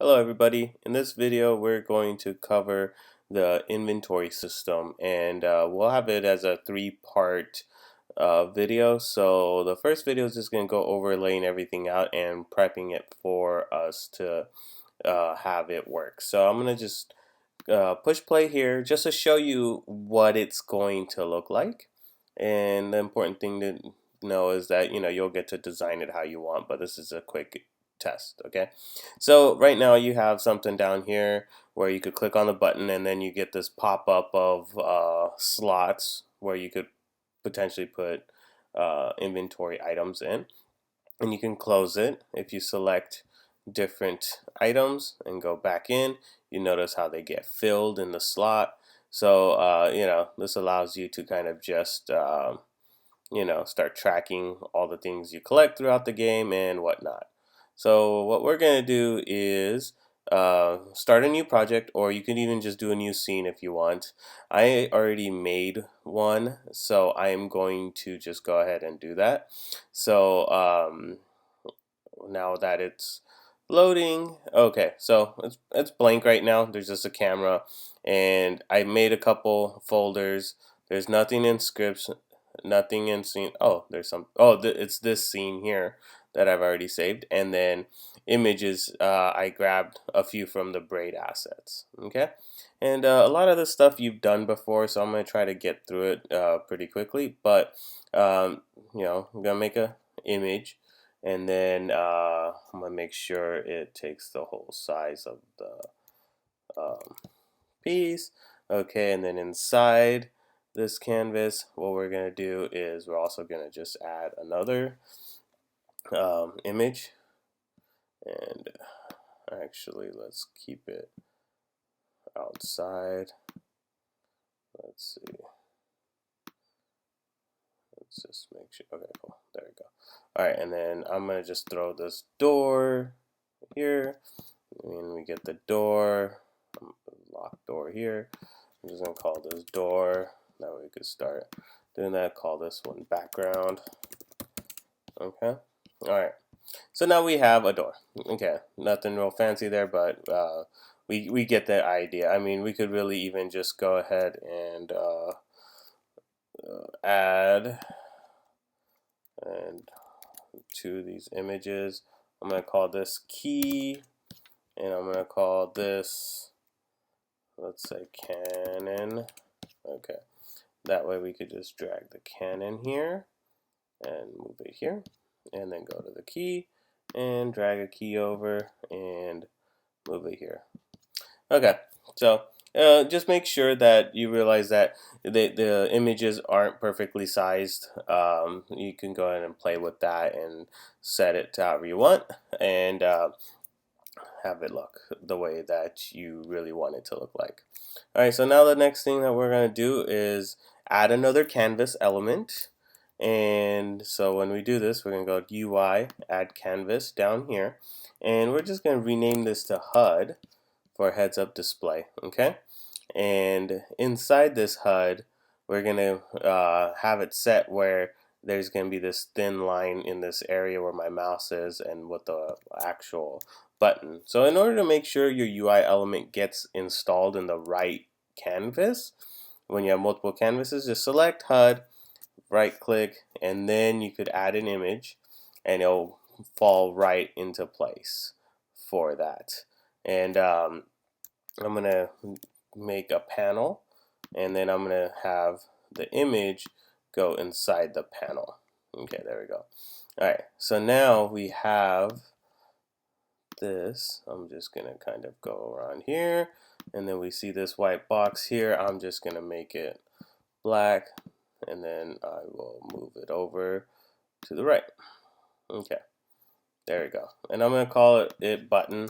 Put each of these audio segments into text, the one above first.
Hello everybody. In this video we're going to cover the inventory system, and we'll have it as a three-part video. So the first video is just going to go over laying everything out and prepping it for us to have it work. So I'm going to just push play here just to show you what it's going to look like. And the important thing to know is that you'll get to design it how you want, but this is a quick test. Okay, so right now you have something down here where you could click on the button and then you get this pop-up of slots where you could potentially put inventory items in, and you can close it. If you select different items and go back in, you notice how they get filled in the slot. So this allows you to kind of just start tracking all the things you collect throughout the game and whatnot. So what we're going to do is start a new project, or you can even just do a new scene if you want. I already made one, so I am going to just go ahead and do that. So now that it's loading, okay, so it's blank right now. There's just a camera, and I made a couple folders. There's nothing in scripts, nothing in scene. Oh, there's some. Oh, it's this scene here that I've already saved, and then images. I grabbed a few from the braid assets. Okay, and a lot of this stuff you've done before, so I'm gonna try to get through it pretty quickly. But I'm gonna make a image, and then I'm gonna make sure it takes the whole size of the piece. Okay, and then inside this canvas, what we're gonna do is we're also gonna just add another image, and actually let's keep it outside. Let's see. Let's just make sure. Okay, cool. There we go. All right, and then I'm gonna just throw this door here, and we get the door, lock door here. I'm just gonna call this door. That way we could start doing that. Call this one background. Okay. All right. So now we have a door. Okay. Nothing real fancy there, but we get the idea. I mean, we could really even just go ahead and add and to these images. I'm gonna call this key, and I'm gonna call this, let's say, cannon. Okay. That way we could just drag the cannon here and move it here, and then go to the key and drag a key over and move it here. Okay, so just make sure that you realize that the images aren't perfectly sized. You can go ahead and play with that and set it to however you want, and have it look the way that you really want it to look like. Alright, so now the next thing that we're going to do is add another canvas element. And so when we do this, we're going to go to UI, add canvas down here, and we're just going to rename this to HUD for heads up display. Okay, and inside this HUD, we're going to have it set where there's going to be this thin line in this area where my mouse is and with the actual button. So in order to make sure your UI element gets installed in the right canvas, when you have multiple canvases, just select HUD, right click, and then you could add an image, and it'll fall right into place for that. And I'm gonna make a panel, and then I'm gonna have the image go inside the panel. Okay, there we go. Alright, so now we have this. I'm just gonna kind of go around here, and then we see this white box here. I'm just gonna make it black, and then I will move it over to the right. Okay, there we go. And I'm gonna call it button,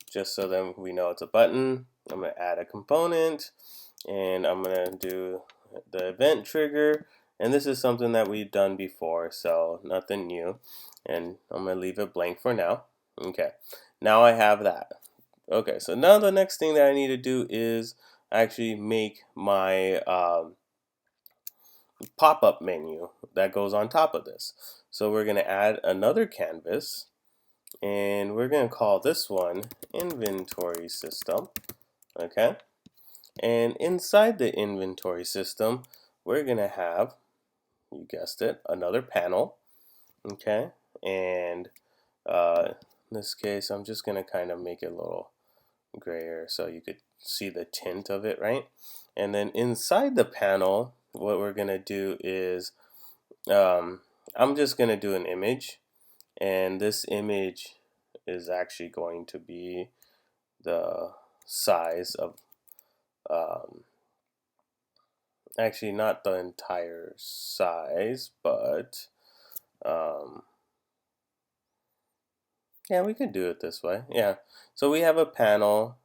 just so then we know it's a button. I'm gonna add a component, and I'm gonna do the event trigger, and this is something that we've done before, so nothing new, and I'm gonna leave it blank for now. Okay, now I have that. Okay, so now the next thing that I need to do is actually make my pop-up menu that goes on top of this. So we're gonna add another canvas, and we're going to call this one inventory system. Okay, and inside the inventory system, we're going to have, you guessed it, another panel. Okay, and in this case, I'm just going to kind of make it a little grayer so you could see the tint of it, right? And then inside the panel, what we're going to do is I'm just going to do an image, and this image is actually going to be the size of actually not the entire size, but yeah, we could do it this way. Yeah, so we have a panel,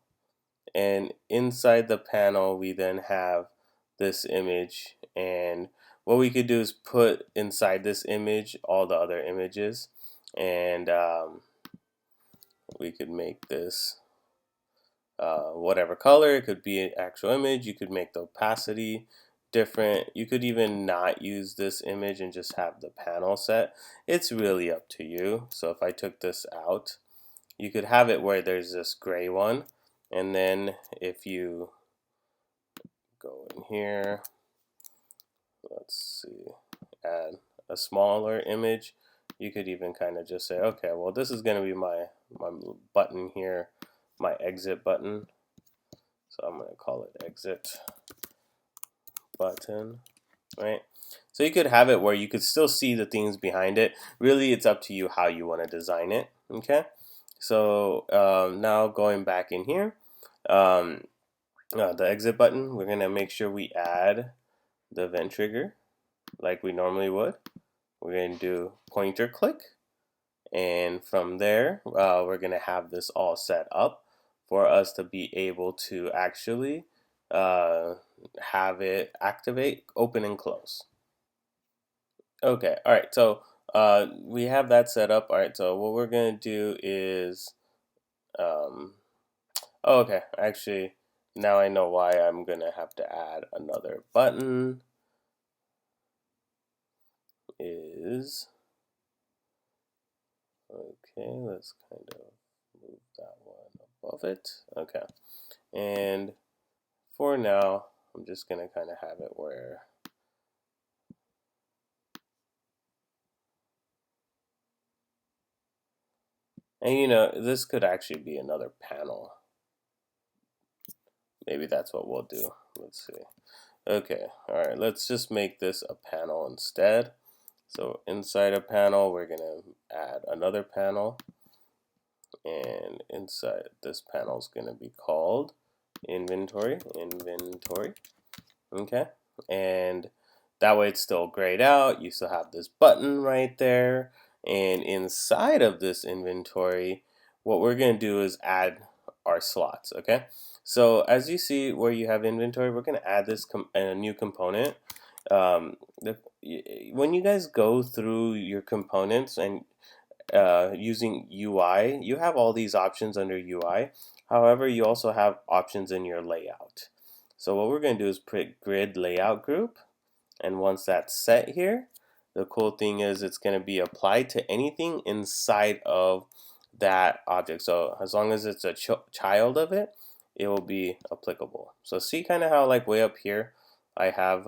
and inside the panel we then have this image, and what we could do is put inside this image all the other images, and we could make this whatever color. It could be an actual image. You could make the opacity different. You could even not use this image and just have the panel set. It's really up to you. So if I took this out, you could have it where there's this gray one, and then if you go in here, let's see, add a smaller image, you could even kind of just say, okay, well, this is going to be my button here, my exit button. So I'm going to call it exit button, right? So you could have it where you could still see the things behind it. Really, it's up to you how you want to design it, okay? So now going back in here, the exit button, we're going to make sure we add the event trigger like we normally would. We're going to do pointer click, and from there we're going to have this all set up for us to be able to actually have it activate, open and close. Okay, alright, so we have that set up. Alright, so what we're going to do is oh, okay, actually now I know why I'm going to have to add another button. Is okay, let's kind of move that one above it. Okay, and for now I'm just gonna kind of have it where and you know, this could actually be another panel. Maybe that's what we'll do. Let's see. Okay, alright, let's just make this a panel instead. So inside a panel we're gonna add another panel, and inside this panel is going to be called inventory. Okay, and that way it's still grayed out. You still have this button right there, and inside of this inventory what we're going to do is add our slots. Okay, so as you see where you have inventory, we're going to add this a new component. When you guys go through your components and using UI, you have all these options under UI. However, you also have options in your layout. So what we're going to do is put grid layout group, and once that's set here, the cool thing is it's going to be applied to anything inside of that object. So as long as it's a child of it, it will be applicable. So see kind of how like way up here I have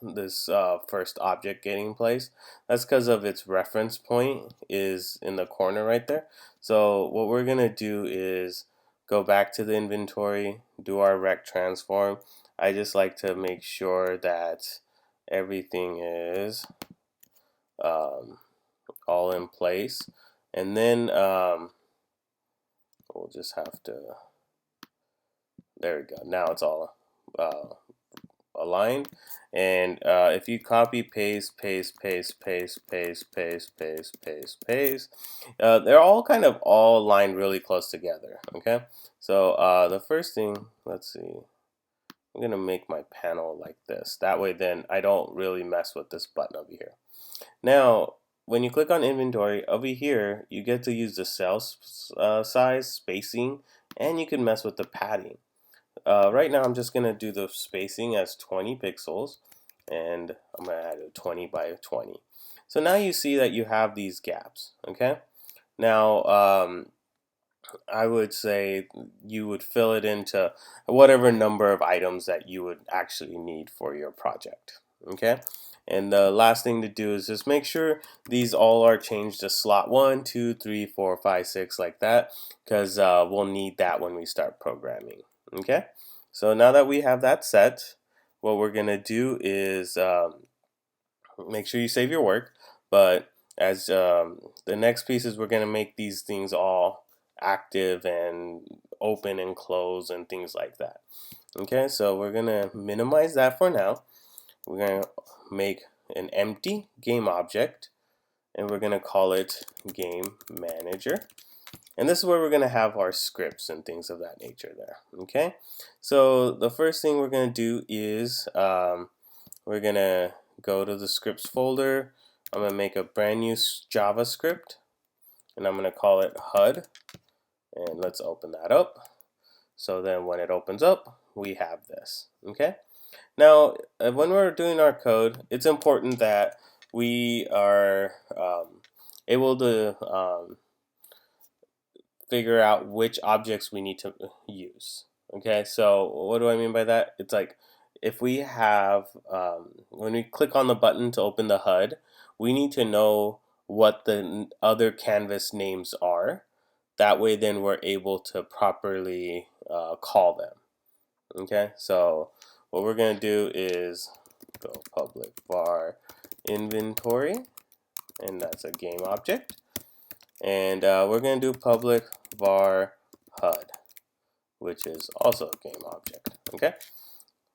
this first object getting placed. That's because of its reference point is in the corner right there. So what we're gonna do is go back to the inventory, do our rect transform. I just like to make sure that everything is all in place, and then we'll just have to, there we go, now it's all aligned. And if you copy paste they're all kind of all aligned really close together. Okay, so the first thing, let's see, I'm gonna make my panel like this, that way then I don't really mess with this button over here. Now when you click on inventory over here, you get to use the cell size, spacing, and you can mess with the padding. Right now I'm just going to do the spacing as 20 pixels, and I'm going to add a 20 by 20. So now you see that you have these gaps, okay? Now, I would say you would fill it into whatever number of items that you would actually need for your project. Okay, and the last thing to do is just make sure these all are changed to slot 1, 2, 3, 4, 5, 6 like that, because we'll need that when we start programming. Okay, so now that we have that set, what we're gonna do is make sure you save your work, but as the next piece is we're going to make these things all active and open and close and things like that. Okay, so we're going to minimize that for now. We're going to make an empty game object, and we're going to call it game manager. And this is where we're going to have our scripts and things of that nature there. Okay, so the first thing we're going to do is we're going to go to the scripts folder. I'm going to make a brand new JavaScript, and I'm going to call it HUD. And let's open that up. So then when it opens up, we have this. Okay. Now, when we're doing our code, it's important that we are able to figure out which objects we need to use. Okay, so what do I mean by that? It's like if we have, when we click on the button to open the HUD, we need to know what the other canvas names are. That way then we're able to properly call them. Okay, so what we're going to do is go public var inventory, and that's a game object. And we're going to do public var HUD, which is also a game object. Okay,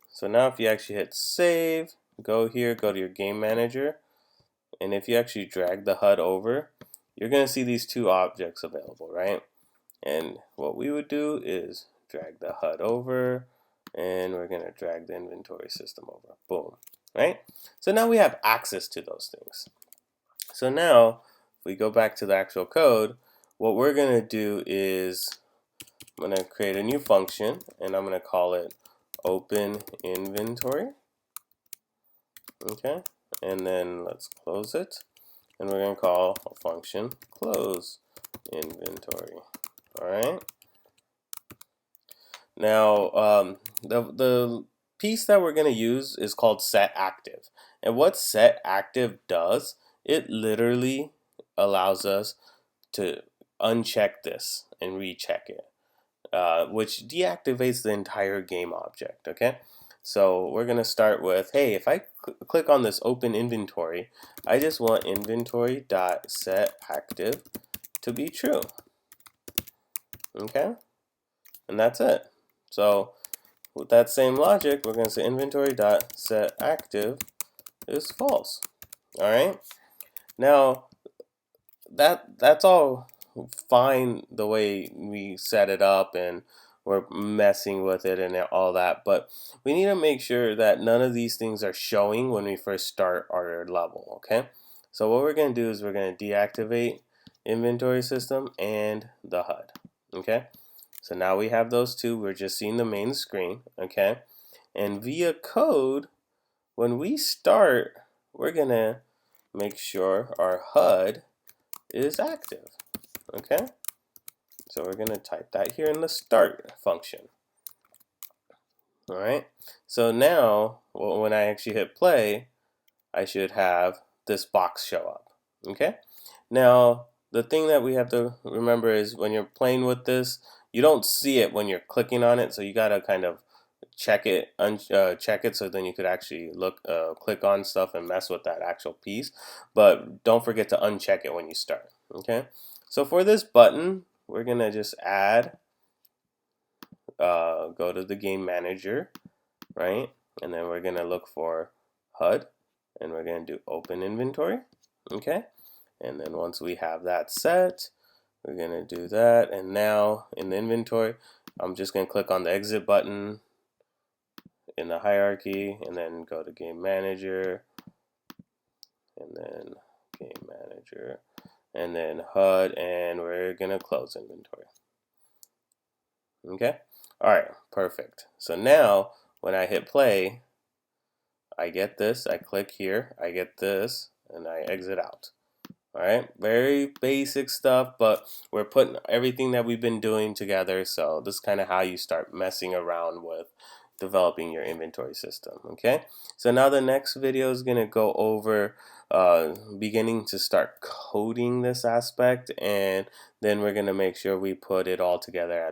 so now if you actually hit save, go here, go to your game manager, and if you actually drag the HUD over, you're going to see these two objects available, right? And what we would do is drag the HUD over, and we're going to drag the inventory system over. Boom, right? So now we have access to those things. So now, if we go back to the actual code, what we're going to do is I'm going to create a new function, and I'm going to call it open inventory. Okay, and then let's close it, and we're going to call a function close inventory. All right. Now, the piece that we're going to use is called set active, and what set active does, it literally allows us to uncheck this and recheck it, which deactivates the entire game object. Okay, so we're gonna start with, hey, if I click on this open inventory, I just want inventory.setActive to be true. Okay, and that's it. So with that same logic, we're gonna say inventory.setActive is false. All right, now that's all fine the way we set it up and we're messing with it and all that, but we need to make sure that none of these things are showing when we first start our level. Okay, so what we're going to do is we're going to deactivate inventory system and the HUD. Okay, so now we have those two. We're just seeing the main screen. Okay, and via code, when we start, we're going to make sure our HUD is active. Okay, so we're going to type that here in the start function. All right, so now when I actually hit play, I should have this box show up. Okay, now the thing that we have to remember is when you're playing with this, you don't see it when you're clicking on it, so you got to kind of check it, check it, so then you could actually click on stuff and mess with that actual piece. But don't forget to uncheck it when you start. Okay, so for this button, we're gonna just add, go to the game manager, right? And then we're gonna look for HUD, and we're gonna do open inventory. Okay, and then once we have that set, we're gonna do that. And now in the inventory, I'm just gonna click on the exit button in the hierarchy, and then go to game manager, and then game manager, and then HUD, and we're gonna close inventory. Okay, all right, perfect. So now when I hit play, I get this, I click here, I get this, and I exit out. Alright, very basic stuff, but we're putting everything that we've been doing together, so this is kind of how you start messing around with developing your inventory system. Okay, so now the next video is going to go over beginning to start coding this aspect, and then we're going to make sure we put it all together at